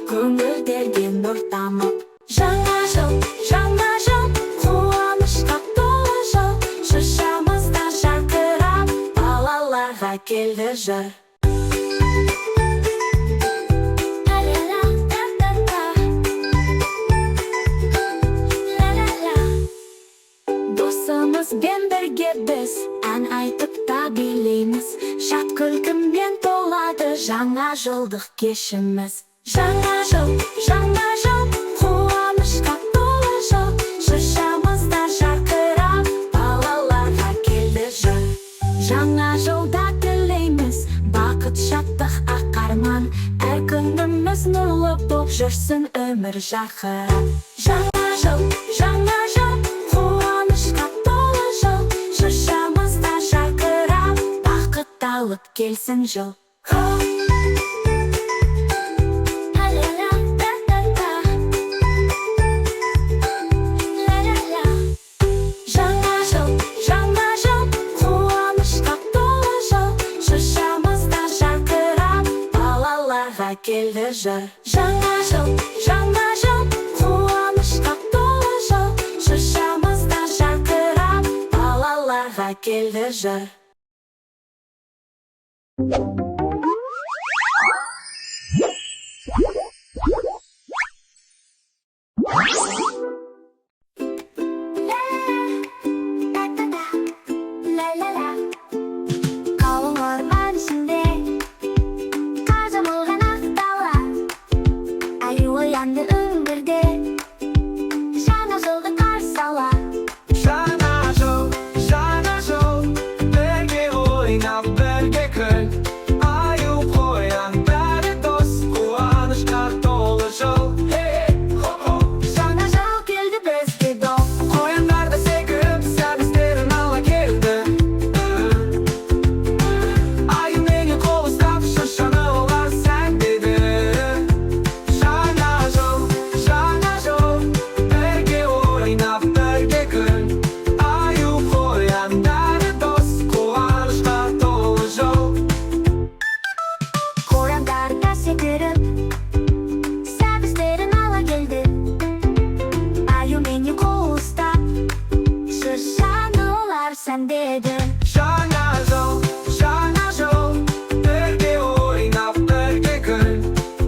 көңілдерге нұр тамып. Жаңа жыл, қуанышқа толы жыл, шыршамызда жарқырап, балаларға келді жыр. Досымызбен бірге біз ән айтып та билейміз, шат күлкімен толады жаңа жылдық кешіміз. Жаңа жыл, қуанышқа толы жыл, шыршамызда жарқырап, балаларға келді жыр. Жаңа жылда тілейміз бақыт, шаттық, ақ арман, әр күніміз нұрлы боп жүрсін өмір жарқырап. Жаңа жыл, қуанышқа толы жыл, шыршамызда жарқырап, бақыт алып келсін жыл. Жаңа жыл, қуанышқа толы жыл, шыршамызда жарқырап, балаларға келді жыр. Жаңа жыл, қуанышқа толы жыл, шыршамызда жарқырап, балаларға келді жыр. Қалың орман ішінде қар жамылған ақ дала, аю оянды үңгірде жаңа жылды қарсы ала. Жаңа жыл, бірге ойнап, бірге күл, аю қоян бәрі дос, қуанышқа толы жыл. Жаңа жыл келді бізге дос, Қояндар да секіріп, сәбіздерін ала келді. Аю менен қол ұстап, шыршаны олар сәндеді. Жаңа жыл, бірге ойнап, бірге күл, аю қоян бәрі дос, қуанышқа толы жыл. қояндар да секіріп, сәбіздерін ала келді. Аю менен қол ұстап, шыршаны олар сәндеді. Жаңа жыл, бірге ойнап, бірге күл,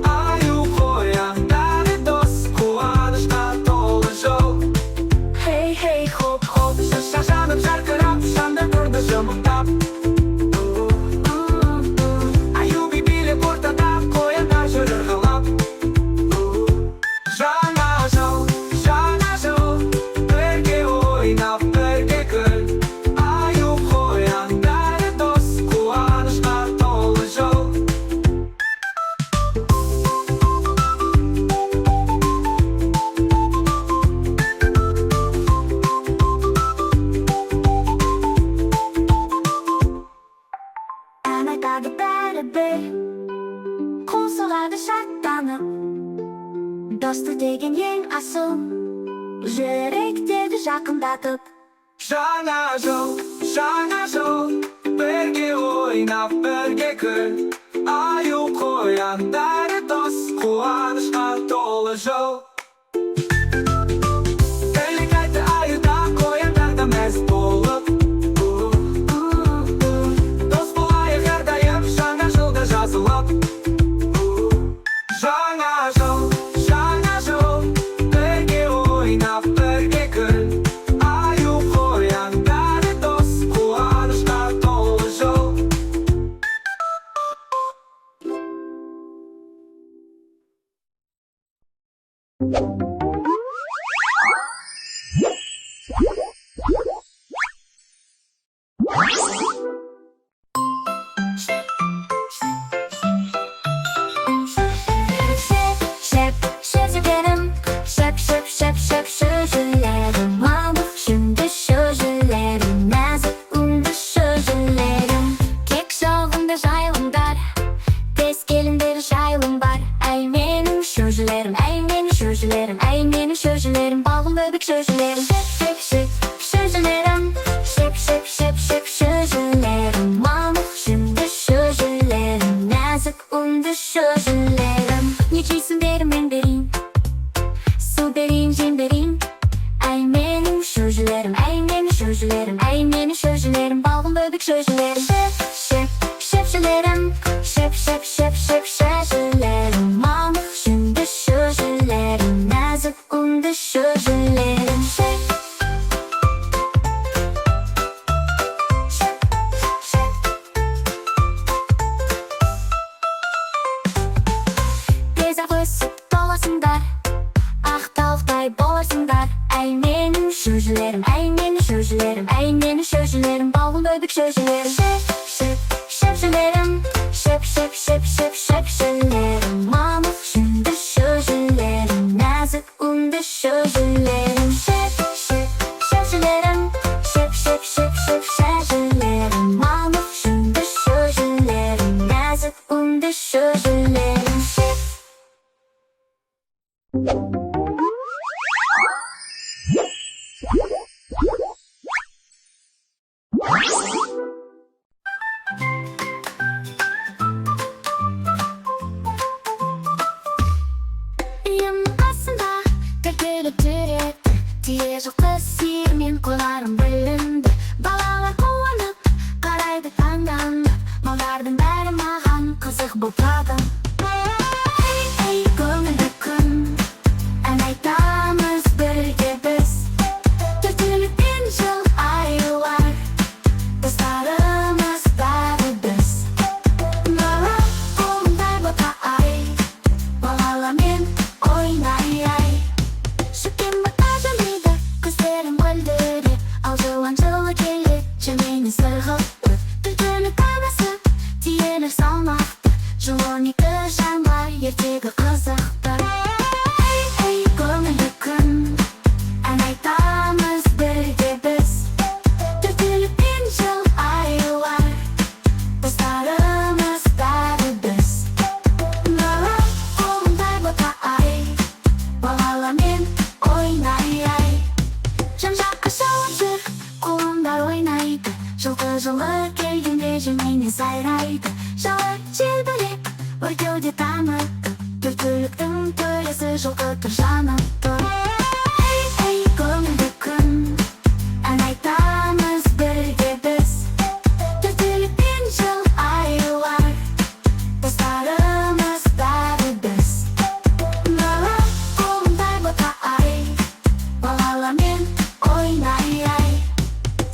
аю қоян бәрі дос, қуанышқа толы жыл. Хей, хоп, Шырша жанып жарқырап, шамды тұрды жымыңдап. Аю би билеп ортада, қояндар жүр ырғалап. Жаңа жыл, бірге ойнап, бірге күл, аю қоян бәрі дос, қуанышқа толы жыл. ән айтады бәрі-бір, қол соғады шаттанып. Достық деген ең асыл, жүректерді жақындатып. Жаңа жыл, бірге ойнап, бірге күл, аю қоян бәрі дос, қуанышқа толы жыл. Тілек айтты аюда, қояндар да мәз болып. Дос болайық әрдайым, жаңа жылда жазылып. Жаңа жыл, бірге ойнап, бірге күл, аю қоян бәрі дос, қуанышқа толы жыл. Şep, sözlerim mamur, şimdi sözlerim nazik, undu sözlerim. Kek soğunda sayılım dar, tez gelinleri sayılım var. Ay benim sözlerim, ay benim sözlerim, balım bebek sözlerim. Şep, sözlerim, şep, sözlerim mamur, şimdi sözlerim nazik, undu sözlerim. Niçin derim şöjülerim. Şep şöjülerim. Şep şöjülerim. Mamuk şimdi şöjülerim. Nazik undu şöjülerim. Tezak ösüp dolasınlar, ақталықтай боларсыңдар. Әй менің шөжілерім, әй менің шөжілерім, әй менің шөжілерім, балғын өбік шөжілерім. Шөжілерім, шөжілерім. Мамық жүнді шөжілерім, нәзік үнді шөжілерім. Шөжілерім, шөжілерім. Мамық жүнді шөжілерім, нәзік үнді шөжілерім. Үйім қасында тіркеліп жүреді, тие жылқы сиырмен қойларым бүлінді. Балалар қуанып қарайды таңданып, малдардың бәрі маған қызық боп тұрады. Ей көңілді күн, ән айтамыз бірге біз. Түрлі-түрлі жыл айлар, достарымыз бәрі біз. Нұры қолымдай бота ай, балалармен ойнай. Шөккен бата жымиды, көздерім мөлдіреп, ал жылан жылы келеді, жымиын сырғылтып. Түрлі танысы, тиелер салмақты, жыл 12 жанға ертегі қызықты. Ей көңілді күн, ән айтамыз бірге біз. Түрлі жыл айлар, достарымыз бәрі біз. Нұры қолымдай бота ай, балалармен ойнай. Жан-жаққа шауып жүр, қолымдар ойнайды, жылқы-жылы келгенде жымиын сайрайды. Жылы желбіреп, ой кеуде танытып, түрліліктің төресі жылқы тұр жаныпты. Ей көңілді күн, ән айтамыз бірге біз. Түрлі жыл айлар, достарымыз бәрі біз. Нұры қолымдай бота ай, балалармен ойнай.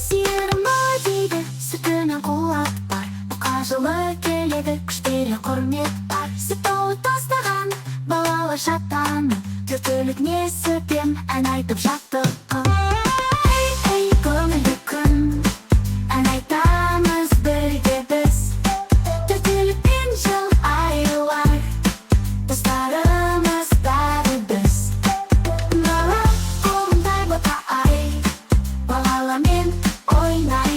Сиырым дейді, сүтінен қуат бар, бұқа жылы келеді, күш бере құрмет бар. Сүт толы тастаған, балалар шаттанып, түрлілік несіппен ән айтып жаттық. Ей көңілді күн, ән айтамыз бірге біз. Түрлі жыл айлар, достарымыз бәрі біз. Нұры қолымдай бота ай, балалармен ойнай.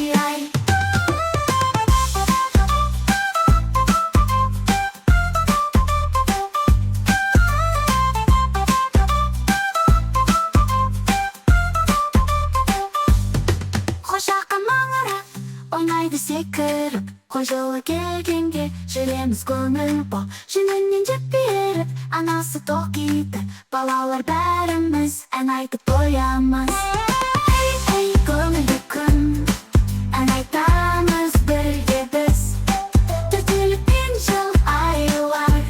Қошаққа маңырап, ойнайды секіріп, қой жылы келгенге жүреміз көңіл бол. Жүнінен жеп беріп, анасы тоқиды, балалар бәріміз ән айтып тоямыз. Ей көңілді күн, ән айтамыз бірге біз. Түрлі жыл айлар,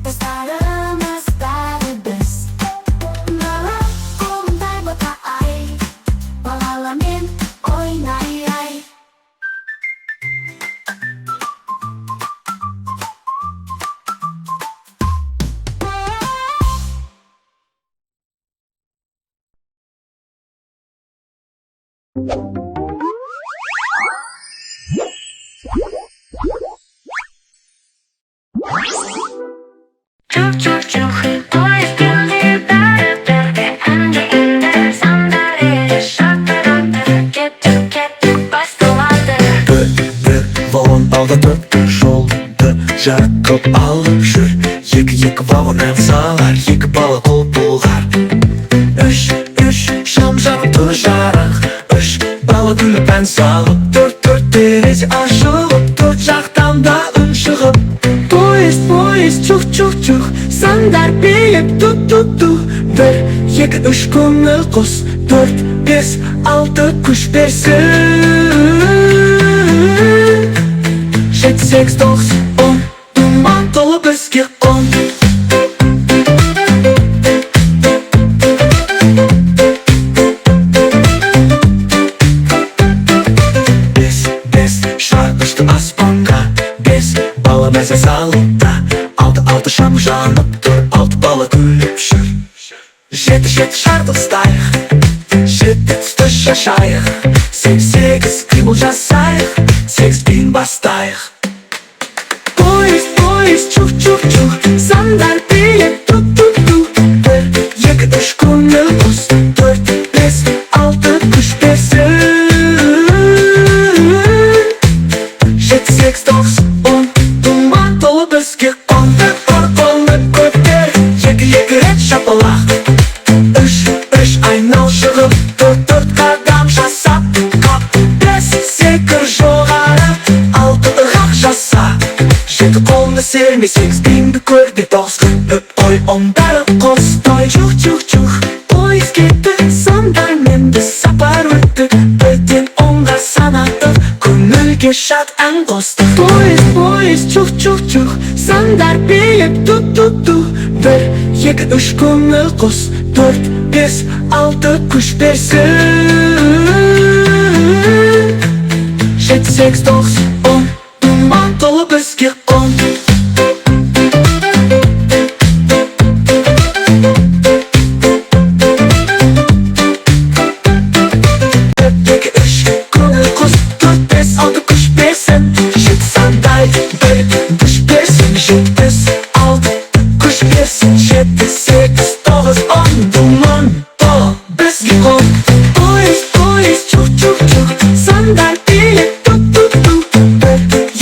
достарымыз бәрі біз. Нұры қолымдай бота ай, балалармен ойнай. Чух-чух-чух, и поезд бәрі-бәрі, әнді үнді сандары, шаттырады, басталады. Бір вагон алда төрт жолды жақып алып жүр. Екі вагон әмсалар, екі бала қол бұлғар. Үш шам жағып тұр жарық, үш бала күліп ән салып. Төрт терезе ашылып, төрт жақтан да үн шығып. Поезд чух-чух-чух, сандар биік ту-ту-ту. Бір, екі, үш көңіл қос, төрт, бес, алты күш берсін. жеті сегіз тоғыз он думан толы бізге он бес шар ұшты аспанға бес бала мәзі залында алты шам жанып тұр алты бала күліп жүр жеті шар ұстайық жеті түсті шашайық сегіз қимыл жасайық сегіз бин бастайық поезд чух сандар билет ту бір екі үш көңіл құс төрт бес алты күш берсін жеті сегіз тоғыз он думан толы бізге қолды көтер екі рет шапалақ үш айнал шығып төрт қадам жасап қап бес секір жоғары алты ығақ жаса жеті қолны серме сегіз бинді көрде тоғыз өп қой ондары қостой чух пойыз кетті сандармен біз сапар өттік бірден онға санаттық көңілге шат ән қостық поезд чух сандар билеп ту бір екі үш көңіл қос төрт бес алты күш берсін жеті сегіз тоғыз он думан толы бізге он екі үш көңіл қос төрт бес алты күш берсін жеті сандай бір күш берсін жетпіс алты күш берсін жеті сегіз тоғыз он думан толы бізге он поезд чух сандар билет ту бір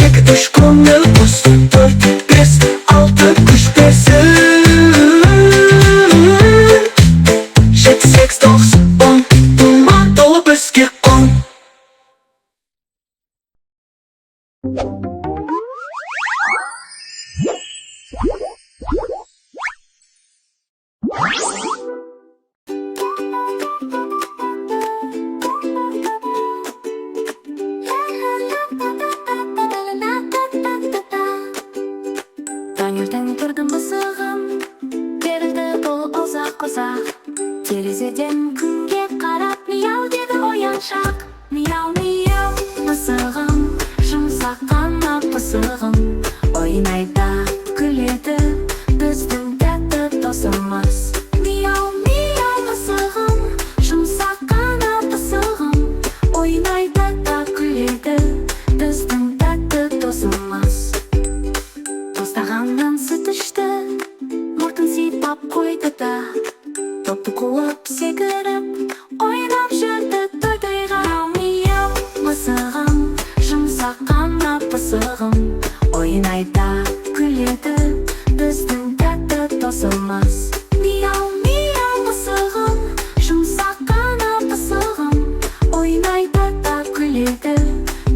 екі үш көңіл қос төрт бес алты күш берсін жеті сегіз тоғыз он думан толы бізге он таңертең тұрдым мысығым берілді бұл ұзақ терезеден күнге қарап мияу деді ояншақ мияу мысығым жұмсақ қана пысығым ойнайды күледі біздің тәтті досымыз мияу мысығым жұмсақ қана пысығым ойнайды да күледі біздің тәтті досымыз тостағаннан сүт ішті мұртын сипап қойды да топты қуып секіріп ойнап жүрді тойға мияу мысығым жұмсақ қана пысығым ойнайды күледі біздің тәтті досымыз мияу мысығым жұмсақ қана пысығым ойнайды да күледі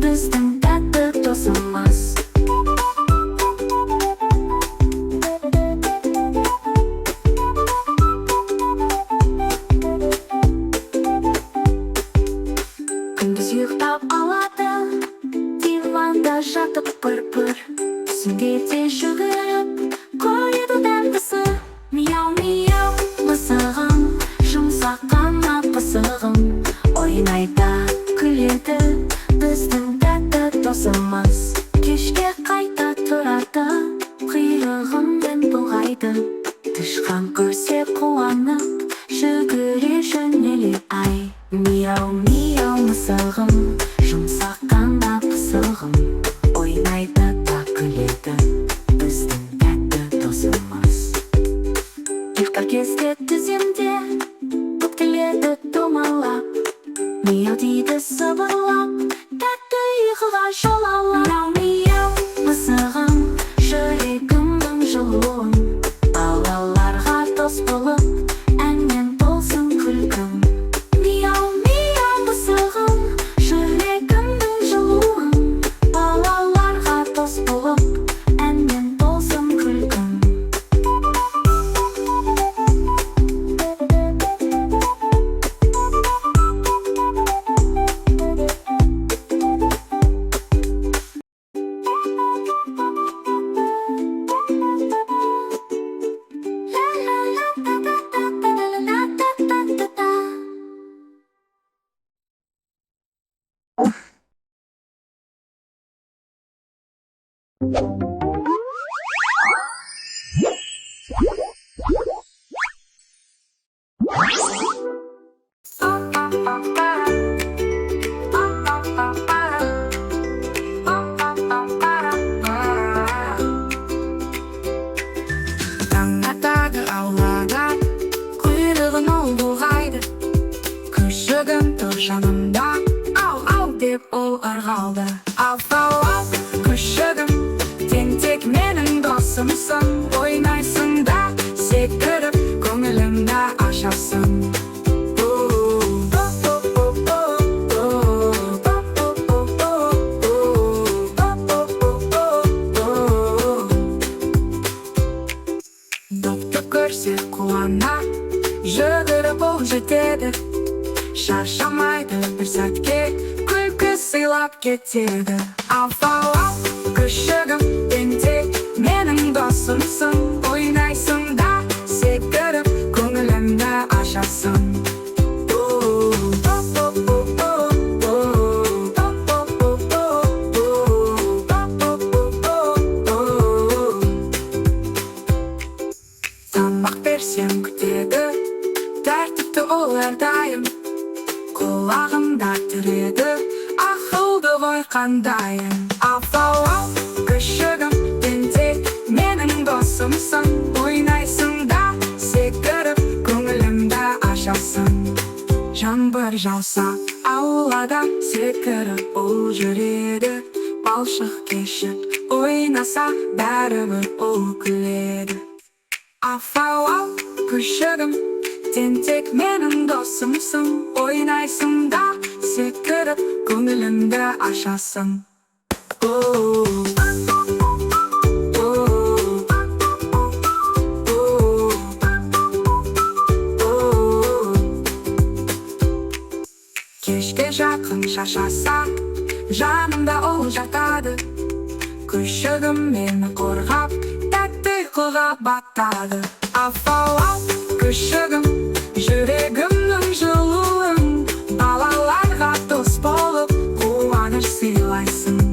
біздің тәтті досымыз күндіз ұйықтап алады диванда жатып бір түсінде жүгіріп көреді дәмдісі мияу мысығым жұмсақ қана пысығым ойнайды күледі біздің тәтті досымыз кешке қайта тұрады құйрығымен бұлғайды тышқан көрсе қуанып жүгіре жөнеледі ай мияу мысығым жұмсақ қана пысығым ойнайды да күледі біздің тәтті досымыз ұйықтар кезде тіземде бүктеледі домалап мияу дейді сыбырлап тәтті ұйқыға жол алам мияу мысығым жүрегімнің жылуын балаларға дос болып әнмен болсын күлкім мияу мысығым жүрегімнің жылуын балаларға дос болып әнмен болсын күлкім жанымда, ау деп ол ырғалды. Ау күшігім, тентек менің досымсың, ойнайсың да секіріп көңілімді ашасың. Допты көрсе қуана, жүгіріп ол жетеді, шаршамайды бір сәтке, күлкі сыйлап кетеді. Ау күшігім, тентек менің досымсың, ойнайсың да секіріп көңілімді ашасың. Тамақ берсем күтеді, тәртіпті ол әрдайым, құлағымда түреді, ақылды ғой қандайын. Ау күшігім, тентек менің досымсың, ойнайсың да секіріп көңілімді ашасың. Жаңбыр жауса аулада секіріп ол жүреді, балшық кешіп ойнаса бәрібір ол күледі. Ау күшігім, тентек менің досымсың, ойнайсың да секіріп көңілімді ашасың. Кешке жақын шаршаса, жанымда ол жатады, күшігім мені қорғап, тәтті ұйқыға батады. Ау күшігім, жүрегімнің жылуын, балаларға дос болып қуаныш сыйлайсың.